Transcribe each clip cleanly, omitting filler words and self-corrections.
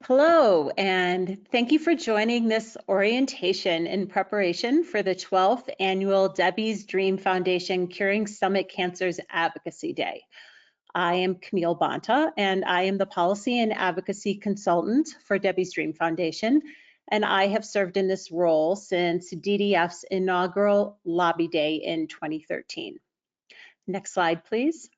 Hello, and thank you for joining this orientation in preparation for the 12th annual Debbie's Dream Foundation Curing Stomach Cancer's Advocacy Day. I am Camille Bonta, and I am the Policy and Advocacy Consultant for Debbie's Dream Foundation, and I have served in this role since DDF's inaugural Lobby Day in 2013. Next slide, please.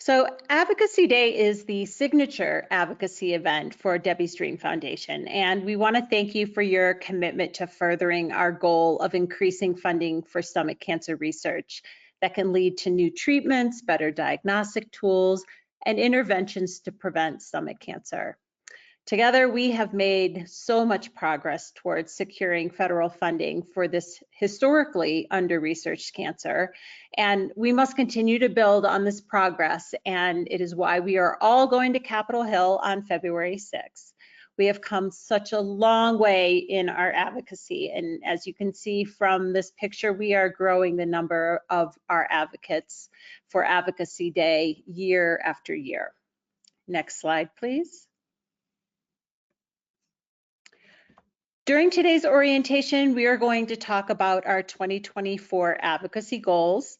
So Advocacy Day is the signature advocacy event for Debbie's Dream Foundation, and we want to thank you for your commitment to furthering our goal of increasing funding for stomach cancer research that can lead to new treatments, better diagnostic tools, and interventions to prevent stomach cancer. Together, we have made so much progress towards securing federal funding for this historically under-researched cancer, and we must continue to build on this progress, and it is why we are all going to Capitol Hill on February 6th. We have come such a long way in our advocacy, and as you can see from this picture, we are growing the number of our advocates for Advocacy Day year after year. Next slide, please. During today's orientation, we are going to talk about our 2024 advocacy goals,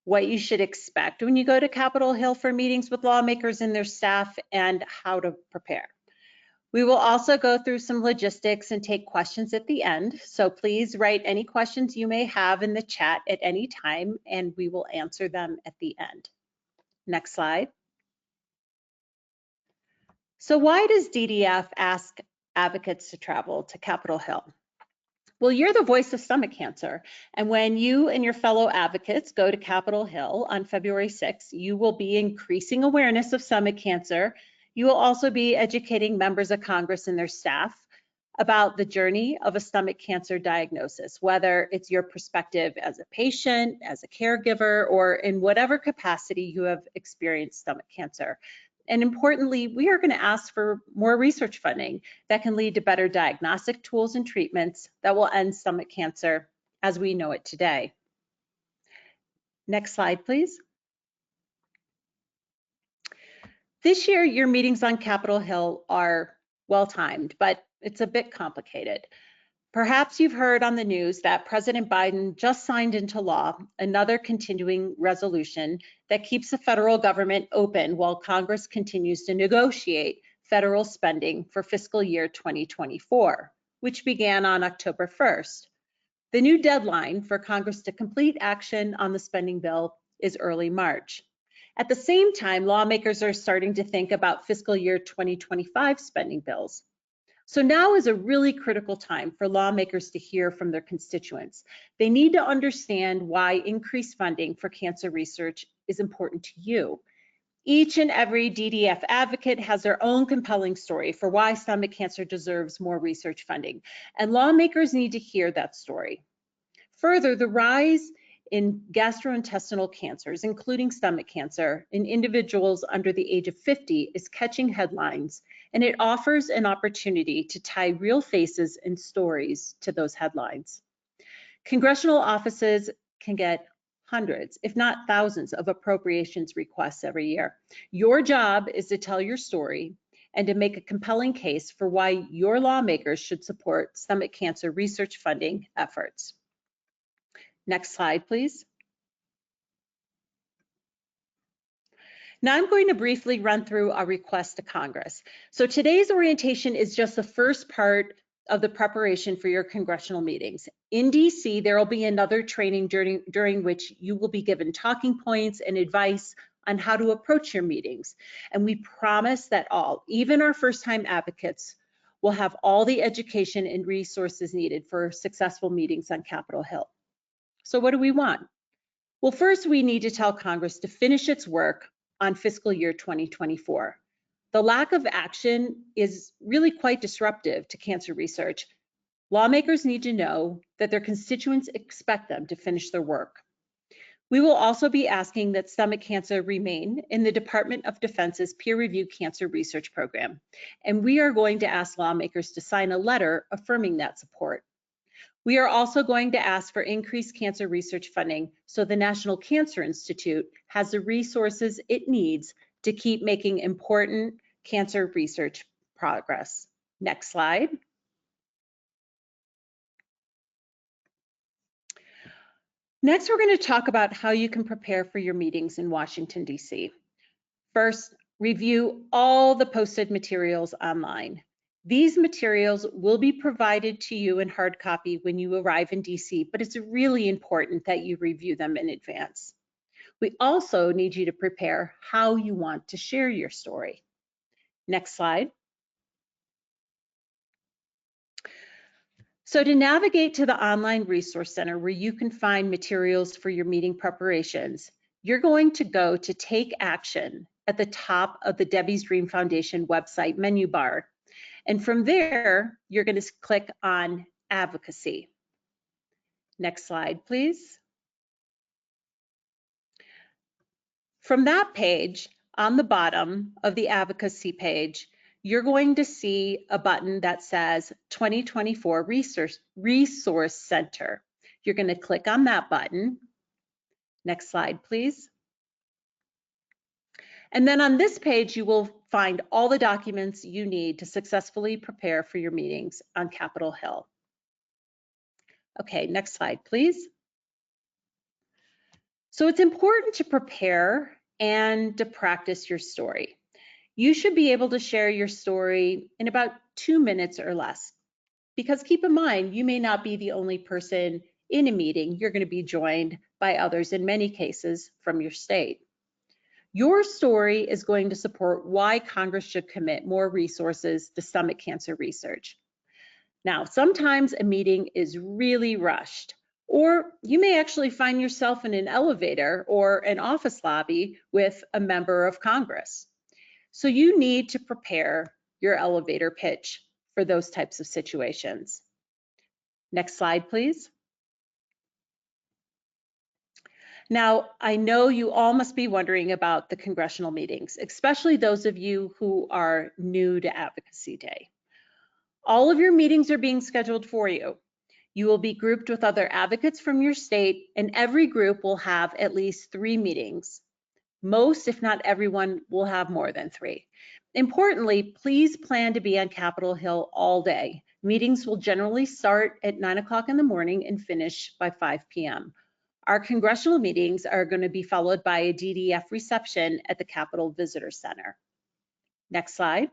what you should expect when you go to Capitol Hill for meetings with lawmakers and their staff, and how to prepare. We will also go through some logistics and take questions at the end, so please write any questions you may have in the chat at any time, and we will answer them at the end. Next slide. So why does DDF ask advocates to travel to Capitol Hill? Well, you're the voice of stomach cancer, and when you and your fellow advocates go to Capitol Hill on February 6th, you will be increasing awareness of stomach cancer. You will also be educating members of Congress and their staff about the journey of a stomach cancer diagnosis, whether it's your perspective as a patient, as a caregiver, or in whatever capacity you have experienced stomach cancer. And importantly, we are going to ask for more research funding that can lead to better diagnostic tools and treatments that will end stomach cancer as we know it today. Next slide, please. This year, your meetings on Capitol Hill are well-timed, but it's a bit complicated. Perhaps you've heard on the news that President Biden just signed into law another continuing resolution that keeps the federal government open while Congress continues to negotiate federal spending for fiscal year 2024, which began on October 1st. The new deadline for Congress to complete action on the spending bill is early March. At the same time, lawmakers are starting to think about fiscal year 2025 spending bills. So now is a really critical time for lawmakers to hear from their constituents. They need to understand why increased funding for cancer research is important to you. Each and every DDF advocate has their own compelling story for why stomach cancer deserves more research funding, and lawmakers need to hear that story. Further, the rise in gastrointestinal cancers, including stomach cancer, in individuals under the age of 50 is catching headlines, and it offers an opportunity to tie real faces and stories to those headlines. Congressional offices can get hundreds, if not thousands, of appropriations requests every year. Your job is to tell your story and to make a compelling case for why your lawmakers should support stomach cancer research funding efforts. Next slide, please. Now I'm going to briefly run through our request to Congress. So today's orientation is just the first part of the preparation for your congressional meetings. In DC, there will be another training during which you will be given talking points and advice on how to approach your meetings. And we promise that all, even our first-time advocates, will have all the education and resources needed for successful meetings on Capitol Hill. So what do we want? Well, first we need to tell Congress to finish its work on fiscal year 2024. The lack of action is really quite disruptive to cancer research. Lawmakers need to know that their constituents expect them to finish their work. We will also be asking that stomach cancer remain in the Department of Defense's peer-reviewed cancer research program, and we are going to ask lawmakers to sign a letter affirming that support. We are also going to ask for increased cancer research funding so the National Cancer Institute has the resources it needs to keep making important cancer research progress. Next slide. Next, we're going to talk about how you can prepare for your meetings in Washington, D.C. First, review all the posted materials online. These materials will be provided to you in hard copy when you arrive in DC, but it's really important that you review them in advance. We also need you to prepare how you want to share your story. Next slide. So to navigate to the online resource center where you can find materials for your meeting preparations, you're going to go to Take Action at the top of the Debbie's Dream Foundation website menu bar. And from there, you're going to click on Advocacy. Next slide, please. From that page, on the bottom of the Advocacy page, you're going to see a button that says 2024 Resource Center. You're going to click on that button. Next slide, please. And then on this page, you will find all the documents you need to successfully prepare for your meetings on Capitol Hill. Okay, next slide, please. So it's important to prepare and to practice your story. You should be able to share your story in about 2 minutes or less, because keep in mind, you may not be the only person in a meeting. You're going to be joined by others, in many cases, from your state. Your story is going to support why Congress should commit more resources to stomach cancer research. Now, sometimes a meeting is really rushed, or you may actually find yourself in an elevator or an office lobby with a member of Congress. So you need to prepare your elevator pitch for those types of situations. Next slide, please. Now, I know you all must be wondering about the congressional meetings, especially those of you who are new to Advocacy Day. All of your meetings are being scheduled for you. You will be grouped with other advocates from your state, and every group will have at least 3 meetings. Most, if not everyone, will have more than 3. Importantly, please plan to be on Capitol Hill all day. Meetings will generally start at 9 o'clock in the morning and finish by 5 p.m. Our congressional meetings are going to be followed by a DDF reception at the Capitol Visitor Center. Next slide.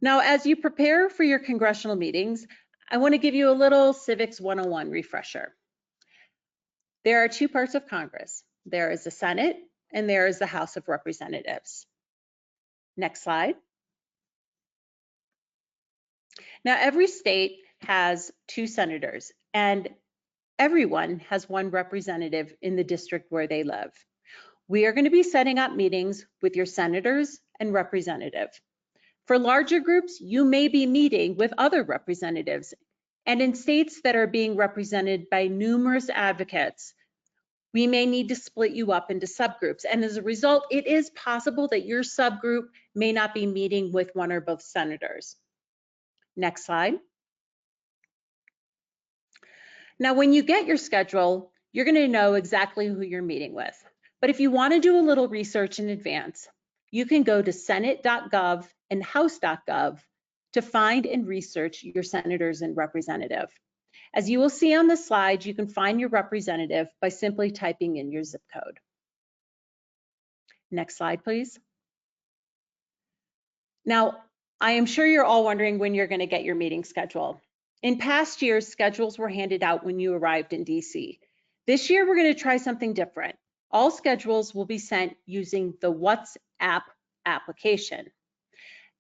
Now, as you prepare for your congressional meetings, I want to give you a little Civics 101 refresher. There are 2 parts of Congress. There is the Senate and there is the House of Representatives. Next slide. Now, every state has 2 senators, and everyone has 1 representative in the district where they live. We are going to be setting up meetings with your senators and representative. For larger groups, you may be meeting with other representatives. And in states that are being represented by numerous advocates, we may need to split you up into subgroups. And as a result, it is possible that your subgroup may not be meeting with 1 or both senators. Next slide. Now, when you get your schedule, you're going to know exactly who you're meeting with. But if you want to do a little research in advance, you can go to senate.gov and house.gov to find and research your senators and representative. As you will see on the slide, you can find your representative by simply typing in your zip code. Next slide, please. Now, I am sure you're all wondering when you're going to get your meeting schedule. In past years, schedules were handed out when you arrived in DC. This year, we're going to try something different. All schedules will be sent using the WhatsApp application.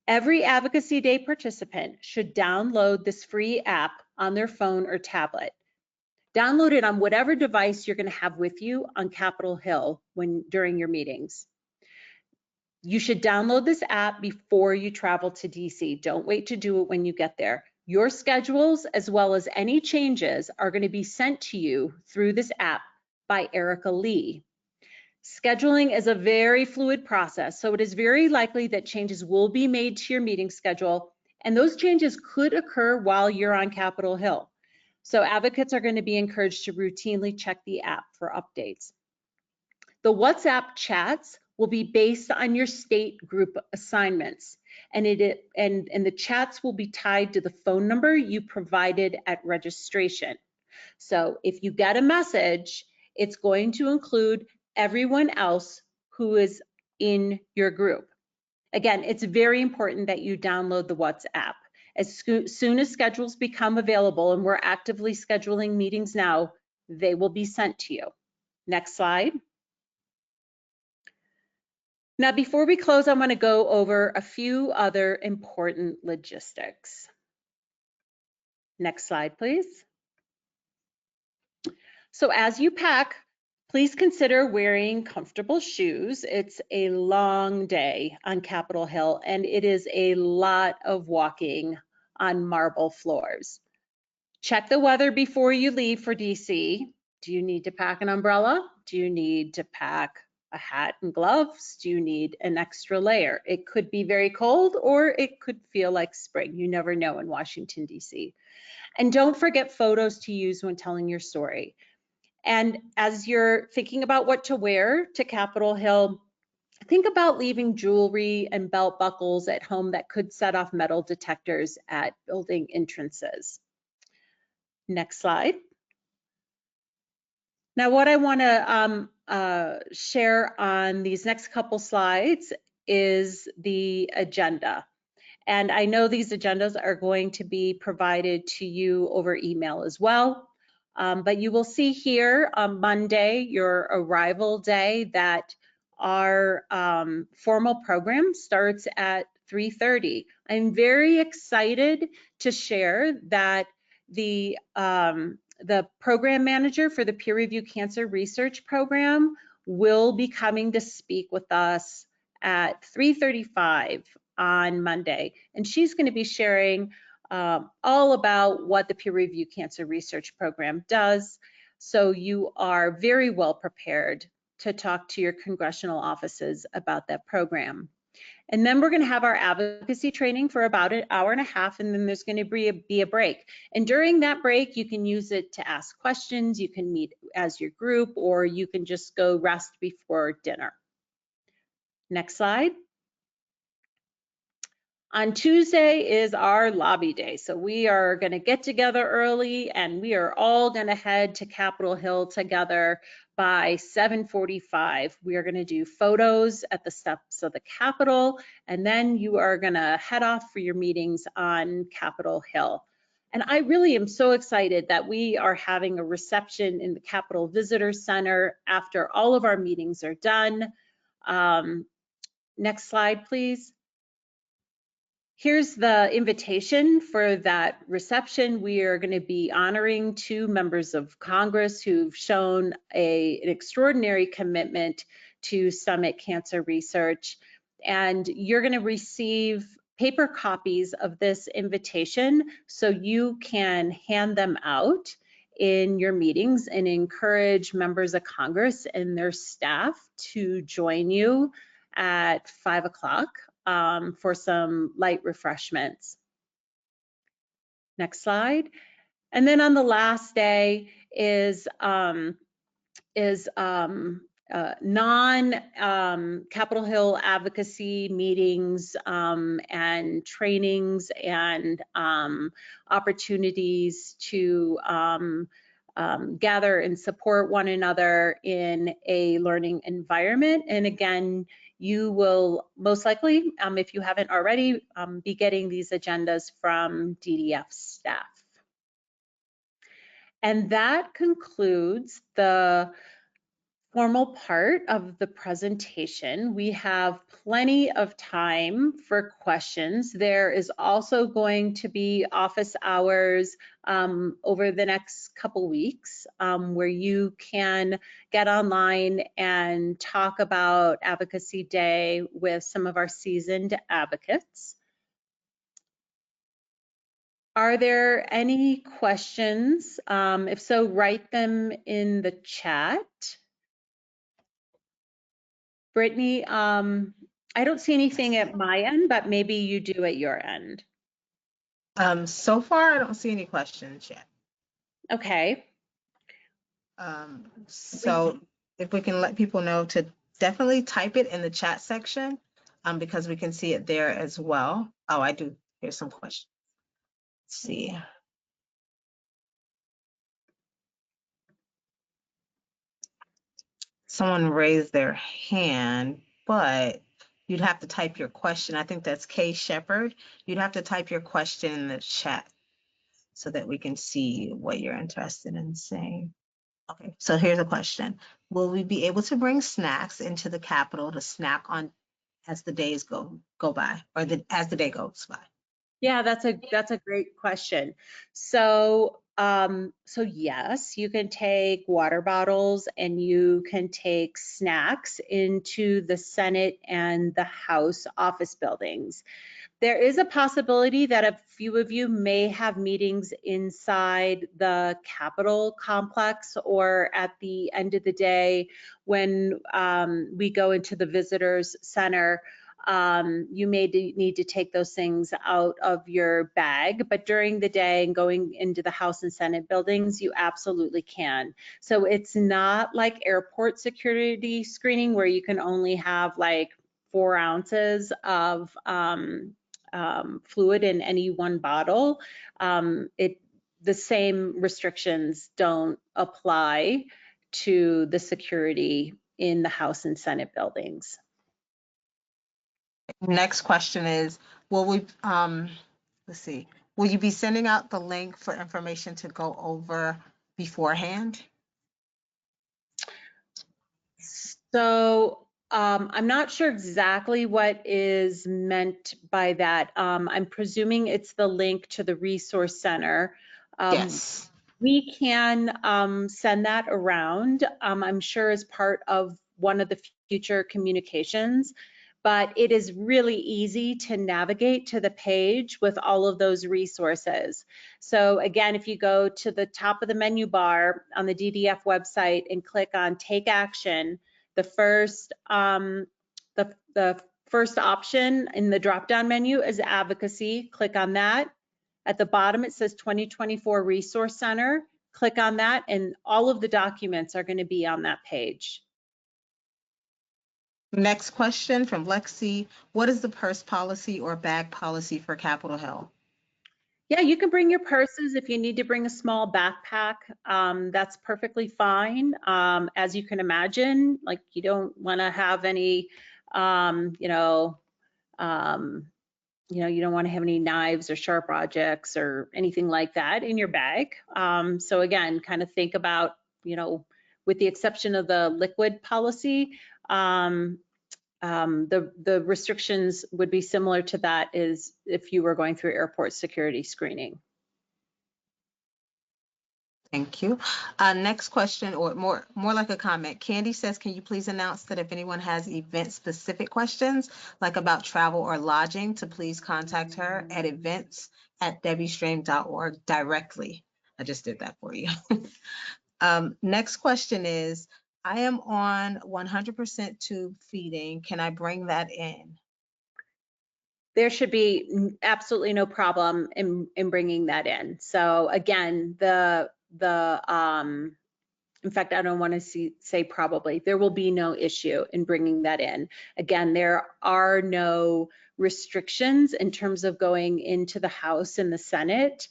Every Advocacy Day participant should download this free app on their phone or tablet. Download it on whatever device you're going to have with you on Capitol Hill during your meetings. You should download this app before you travel to DC. Don't wait to do it when you get there. Your schedules, as well as any changes, are going to be sent to you through this app by Erica Lee. Scheduling is a very fluid process, so it is very likely that changes will be made to your meeting schedule, and those changes could occur while you're on Capitol Hill. So advocates are going to be encouraged to routinely check the app for updates. The WhatsApp chats will be based on your state group assignments, and the chats will be tied to the phone number you provided at registration. So if you get a message, it's going to include everyone else who is in your group. Again, it's very important that you download the WhatsApp. As soon as schedules become available, and we're actively scheduling meetings now, they will be sent to you. Next slide. Now, before we close, I want to go over a few other important logistics. Next slide, please. So as you pack, please consider wearing comfortable shoes. It's a long day on Capitol Hill, and it is a lot of walking on marble floors. Check the weather before you leave for DC. Do you need to pack an umbrella? Do you need to pack a hat and gloves? Do you need an extra layer? It could be very cold, or it could feel like spring. You never know in Washington, DC. And don't forget photos to use when telling your story. And as you're thinking about what to wear to Capitol Hill, think about leaving jewelry and belt buckles at home that could set off metal detectors at building entrances. Next slide. Now, what I want to share on these next couple slides is the agenda. And I know these agendas are going to be provided to you over email as well. But you will see here on Monday, your arrival day, that our formal program starts at 3:30. I'm very excited to share that the program manager for the Peer Review Cancer Research Program will be coming to speak with us at 3:35 on Monday. And she's going to be sharing all about what the Peer Review Cancer Research Program does. So you are very well prepared to talk to your congressional offices about that program. And then we're going to have our advocacy training for about an hour and a half, and then there's going to be a break. And during that break, you can use it to ask questions, you can meet as your group, or you can just go rest before dinner. Next slide. On Tuesday is our lobby day. So we are going to get together early, and we are all going to head to Capitol Hill together by 7:45. We are going to do photos at the steps of the Capitol, and then you are going to head off for your meetings on Capitol Hill. And I really am so excited that we are having a reception in the Capitol Visitor Center after all of our meetings are done. Next slide, please. Here's the invitation for that reception. We are going to be honoring 2 members of Congress who've shown an extraordinary commitment to Summit Cancer Research. And you're going to receive paper copies of this invitation so you can hand them out in your meetings and encourage members of Congress and their staff to join you at 5 o'clock. For some light refreshments. Next slide. And then on the last day is non-Capitol Hill advocacy meetings and trainings and opportunities to gather and support one another in a learning environment. And again, you will most likely, if you haven't already, be getting these agendas from DDF staff. And that concludes the formal part of the presentation. We have plenty of time for questions. There is also going to be office hours over the next couple weeks where you can get online and talk about Advocacy Day with some of our seasoned advocates. Are there any questions? If so, write them in the chat. Brittany, I don't see anything at my end, but maybe you do at your end. So far, I don't see any questions yet. Okay. So if we can let people know to definitely type it in the chat section because we can see it there as well. Oh, I do. Here's some questions. Let's see. Someone raised their hand, but you'd have to type your question. I think that's Kay Shepherd. You'd have to type your question in the chat so that we can see what you're interested in saying. Okay, so here's a question. Will we be able to bring snacks into the Capitol to snack on as the days go by, or as the day goes by? Yeah, that's a great question. So, so yes, you can take water bottles and you can take snacks into the Senate and the House office buildings. There is a possibility that a few of you may have meetings inside the Capitol complex or at the end of the day when we go into the visitors center. You may need to take those things out of your bag, but during the day and going into the House and Senate buildings, you absolutely can. So it's not like airport security screening where you can only have like 4 ounces of fluid in any one bottle. The same restrictions don't apply to the security in the House and Senate buildings. Next question is, let's see, will you be sending out the link for information to go over beforehand? So I'm not sure exactly what is meant by that. I'm presuming it's the link to the resource center. Yes. We can send that around, I'm sure as part of one of the future communications, but it is really easy to navigate to the page with all of those resources. So again, if you go to the top of the menu bar on the DDF website and click on Take Action, the first option in the drop-down menu is Advocacy. Click on that. At the bottom, it says 2024 Resource Center. Click on that, and all of the documents are going to be on that page. Next question from Lexi. What is the purse policy or bag policy for Capitol Hill? Yeah, you can bring your purses if you need to bring a small backpack. That's perfectly fine. As you can imagine, like you don't want to have any, you don't want to have any knives or sharp objects or anything like that in your bag. So again, kind of think about, with the exception of the liquid policy, the restrictions would be similar to that is if you were going through airport security screening. Thank you. Next question, or more like a comment. Candy says, can you please announce that if anyone has event-specific questions, like about travel or lodging, to please contact her at events@debbiestream.org directly. I just did that for you. Next question is, I am on 100% tube feeding. Can I bring that in? There should be absolutely no problem in bringing that in. So again, in fact, I don't want to say probably, there will be no issue in bringing that in. Again, there are no restrictions in terms of going into the House and the Senate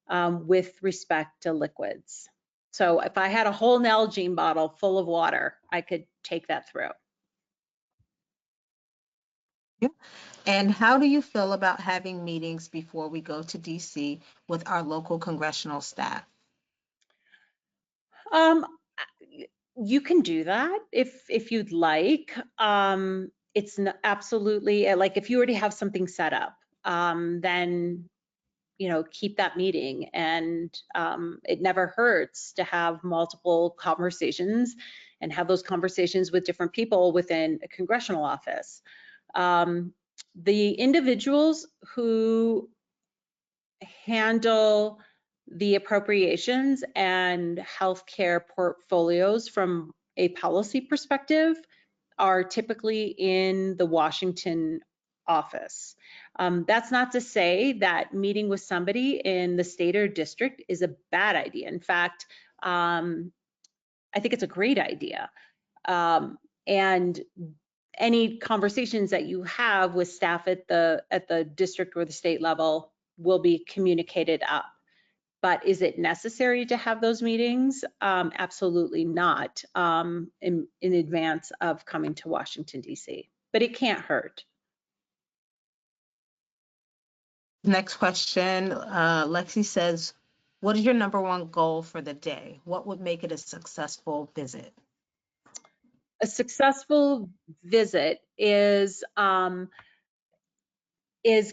with respect to liquids. So if I had a whole Nalgene bottle full of water, I could take that through. And how do you feel about having meetings before we go to DC with our local congressional staff? You can do that if you'd like. It's absolutely like if you already have something set up, then keep that meeting, and it never hurts to have multiple conversations and have those conversations with different people within a congressional office. The individuals who handle the appropriations and healthcare portfolios from a policy perspective are typically in the Washington office. That's not to say that meeting with somebody in the state or district is a bad idea. In fact, I think it's a great idea. And any conversations that you have with staff at the district or the state level will be communicated up. But is it necessary to have those meetings? Absolutely not, in advance of coming to Washington, D.C., but it can't hurt. Next question, Lexi says, what is your number one goal for the day? What would make it a successful visit? A successful visit is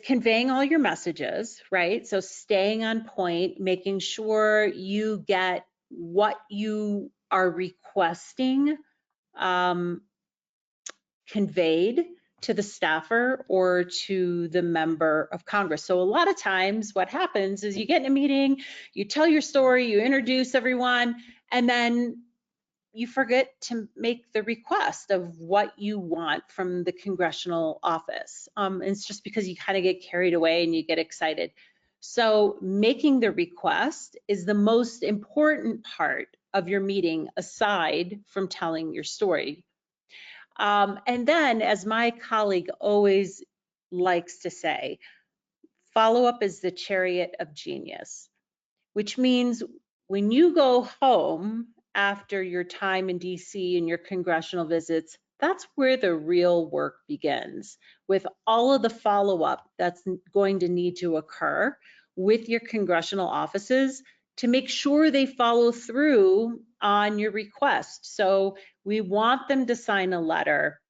conveying all your messages, right? So staying on point, making sure you get what you are requesting conveyed to the staffer or to the member of Congress. So a lot of times what happens is you get in a meeting, you tell your story, you introduce everyone, and then you forget to make the request of what you want from the congressional office. It's just because you kind of get carried away and you get excited. So making the request is the most important part of your meeting aside from telling your story. And then, as my colleague always likes to say, follow-up is the chariot of genius, which means when you go home after your time in DC and your congressional visits, that's where the real work begins, with all of the follow-up that's going to need to occur with your congressional offices to make sure they follow through on your request. So we want them to sign a letter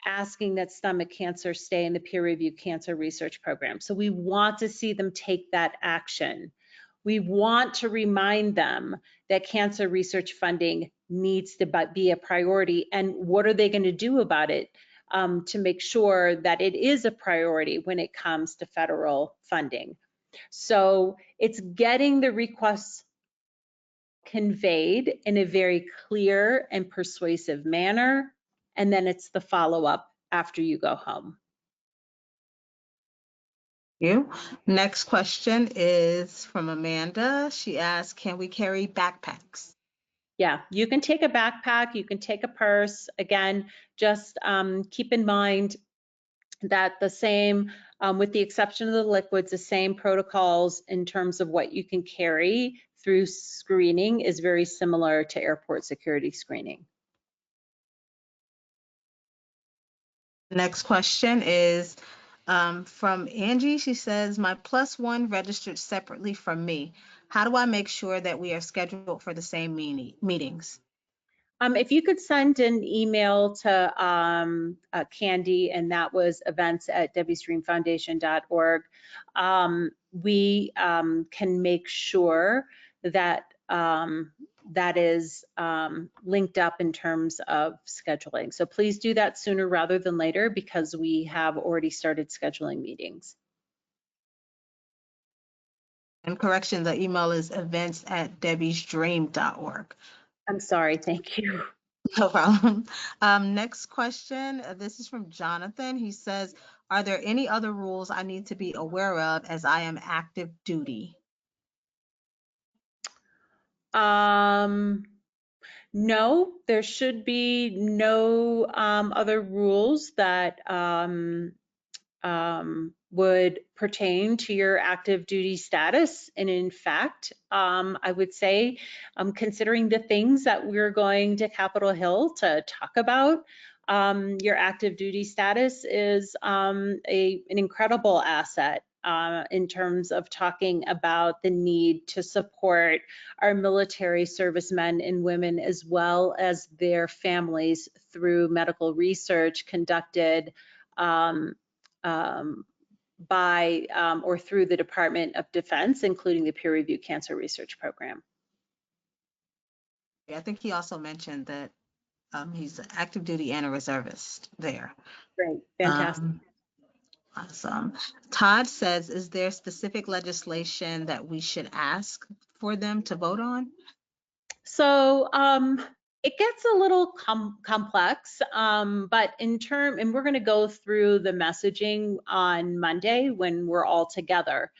asking that stomach cancer stay in the peer-reviewed cancer research program. So we want to see them take that action. We want to remind them that cancer research funding needs to be a priority, and what are they going to do about it to make sure that it is a priority when it comes to federal funding. So it's getting the requests conveyed in a very clear and persuasive manner, and then it's the follow-up after you go home. You. Next question is from Amanda. She asks, can we carry backpacks? Yeah, you can take a backpack, you can take a purse. Again, just keep in mind that the same, with the exception of the liquids, the same protocols in terms of what you can carry through screening is very similar to airport security screening. Next question is from Angie. She says, my +1 registered separately from me. How do I make sure that we are scheduled for the same meetings? If you could send an email to Candy, and that was events@debbiestreamfoundation.org, we can make sure that that is linked up in terms of scheduling. So please do that sooner rather than later, because we have already started scheduling meetings. And correction, the email is events@debbiesdream.org. I'm sorry, thank you. No problem. Next question. This is from Jonathan. He says, are there any other rules I need to be aware of as I am active duty? No, there should be no other rules that would pertain to your active duty status. And in fact, I would say, considering the things that we're going to Capitol Hill to talk about, your active duty status is an incredible asset in terms of talking about the need to support our military servicemen and women, as well as their families, through medical research conducted by or through the Department of Defense, including the peer-reviewed cancer research program. I think he also mentioned that he's active duty and a reservist there. Great, fantastic. Awesome. Todd says, is there specific legislation that we should ask for them to vote on? So it gets a little complex, but and we're going to go through the messaging on Monday when we're all together.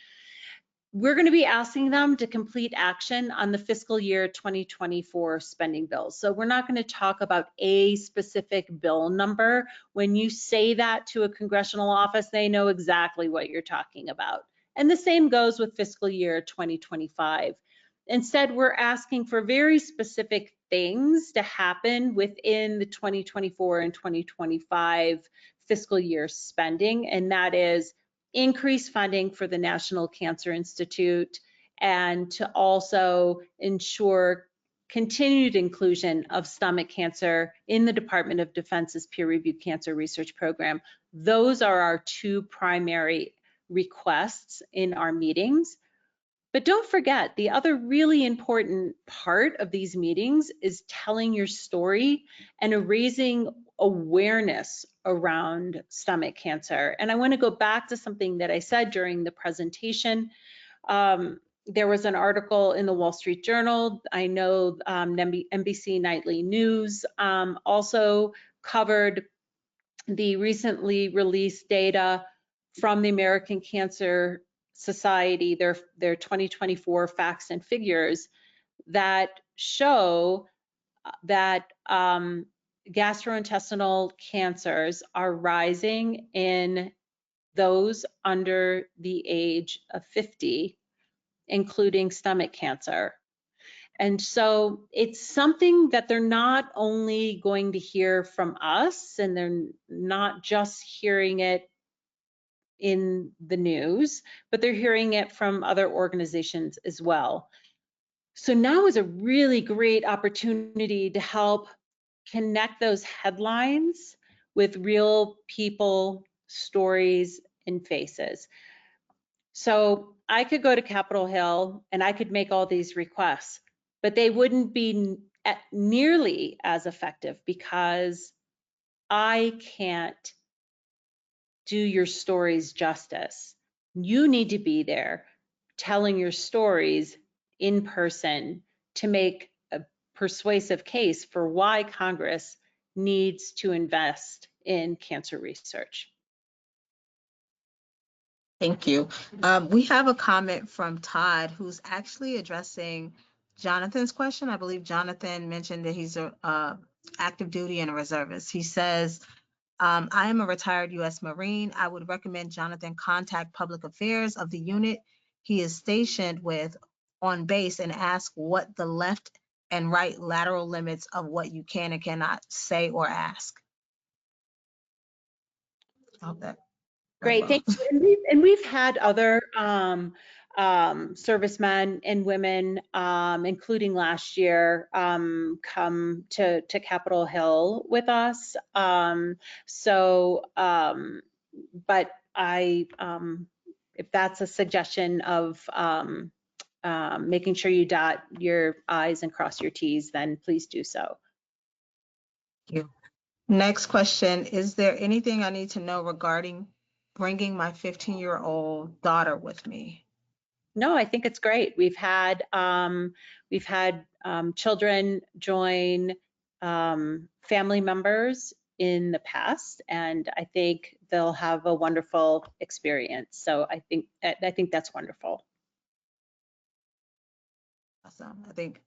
we're going to be asking them to complete action on the fiscal year 2024 spending bills. So we're not going to talk about a specific bill number. When you say that to a congressional office, they know exactly what you're talking about. And the same goes with fiscal year 2025. Instead, we're asking for very specific things to happen within the 2024 and 2025 fiscal year spending, and that is increase funding for the National Cancer Institute, and to also ensure continued inclusion of stomach cancer in the Department of Defense's peer-reviewed cancer research program. Those are our two primary requests in our meetings. But don't forget, the other really important part of these meetings is telling your story and raising awareness around stomach cancer. And I want to go back to something that I said during the presentation. There was an article in the Wall Street Journal. I know NBC Nightly News also covered the recently released data from the American Cancer Society, their 2024 facts and figures that show that gastrointestinal cancers are rising in those under the age of 50, including stomach cancer. And so it's something that they're not only going to hear from us, and they're not just hearing it in the news, but they're hearing it from other organizations as well. So now is a really great opportunity to help connect those headlines with real people, stories, and faces. So I could go to Capitol Hill and I could make all these requests, but they wouldn't be nearly as effective because I can't do your stories justice. You need to be there telling your stories in person to make a persuasive case for why Congress needs to invest in cancer research. Thank you. We have a comment from Todd who's actually addressing Jonathan's question. I believe Jonathan mentioned that he's a active duty and a reservist. He says, I am a retired U.S. Marine. I would recommend Jonathan contact public affairs of the unit he is stationed with on base and ask what the left and right lateral limits of what you can and cannot say or ask. I hope that. Great, thank you. And we've had other servicemen and women, including last year, come to Capitol Hill with us. But if that's a suggestion of making sure you dot your I's and cross your T's, then please do so. Thank you. Next question, is there anything I need to know regarding bringing my 15-year-old daughter with me? No, I think it's great. We've had children join family members in the past, and I think they'll have a wonderful experience. So I think that's wonderful. Awesome. I think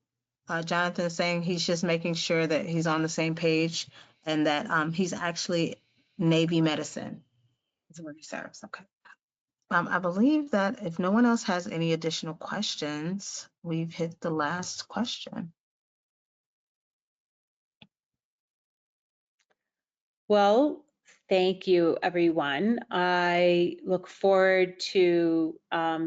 Jonathan is saying he's just making sure that he's on the same page and that he's actually Navy medicine is where he serves. Okay. I believe that if no one else has any additional questions, we've hit the last question. Well, thank you, everyone. I look forward to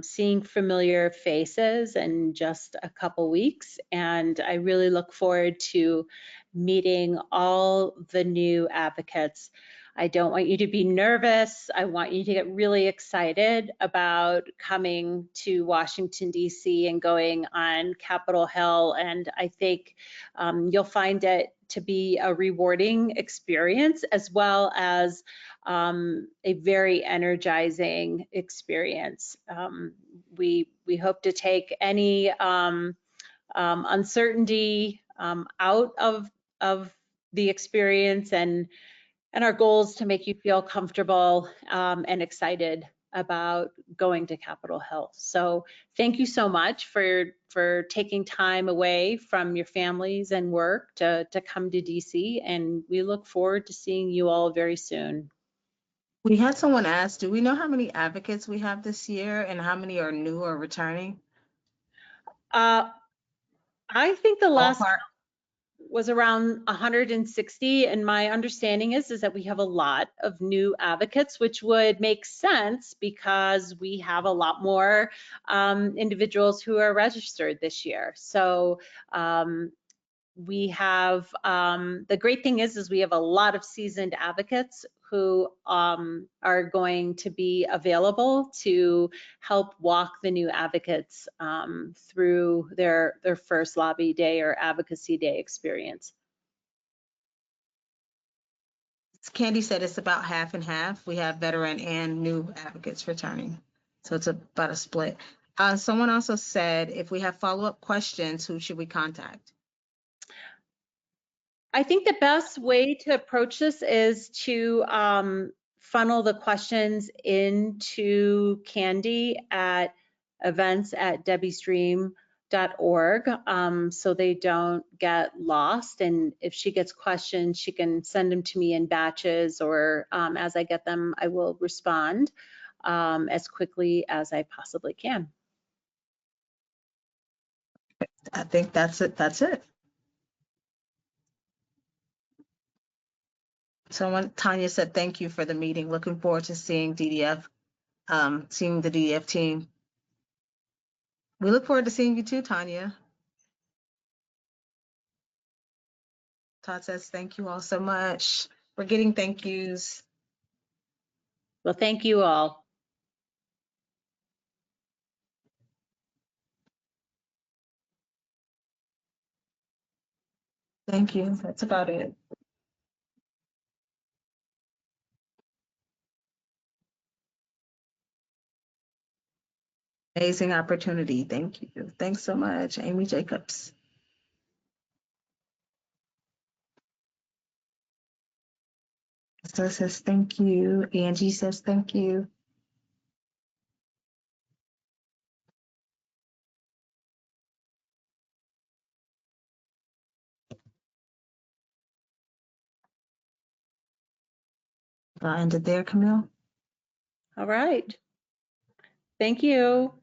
seeing familiar faces in just a couple weeks, and I really look forward to meeting all the new advocates. I don't want you to be nervous. I want you to get really excited about coming to Washington, D.C. and going on Capitol Hill. And I think you'll find it to be a rewarding experience, as well as a very energizing experience. We hope to take any uncertainty out of the experience, and our goal is to make you feel comfortable and excited about going to Capitol Hill. So thank you so much for taking time away from your families and work to come to DC, and we look forward to seeing you all very soon. We had someone ask, do we know how many advocates we have this year and how many are new or returning? I think the last Ballpark. was around 160, and my understanding is that we have a lot of new advocates, which would make sense because we have a lot more individuals who are registered this year. So we have the great thing is we have a lot of seasoned advocates who are going to be available to help walk the new advocates through their first lobby day or advocacy day experience. Candy said it's about half and half. We have veteran and new advocates returning. So it's about a split. Someone also said, if we have follow-up questions, who should we contact? I think the best way to approach this is to funnel the questions into Candy at events@debbiestream.org so they don't get lost. And if she gets questions, she can send them to me in batches, or as I get them, I will respond as quickly as I possibly can. I think that's it. That's it. Tanya said, thank you for the meeting. Looking forward to seeing DDF, seeing the DDF team. We look forward to seeing you too, Tanya. Todd says, thank you all so much. We're getting thank yous. Well, thank you all. Thank you. That's about it. Amazing opportunity. Thank you. Thanks so much, Amy Jacobs. So says thank you. Angie says thank you. Ended there, Camille. All right. Thank you.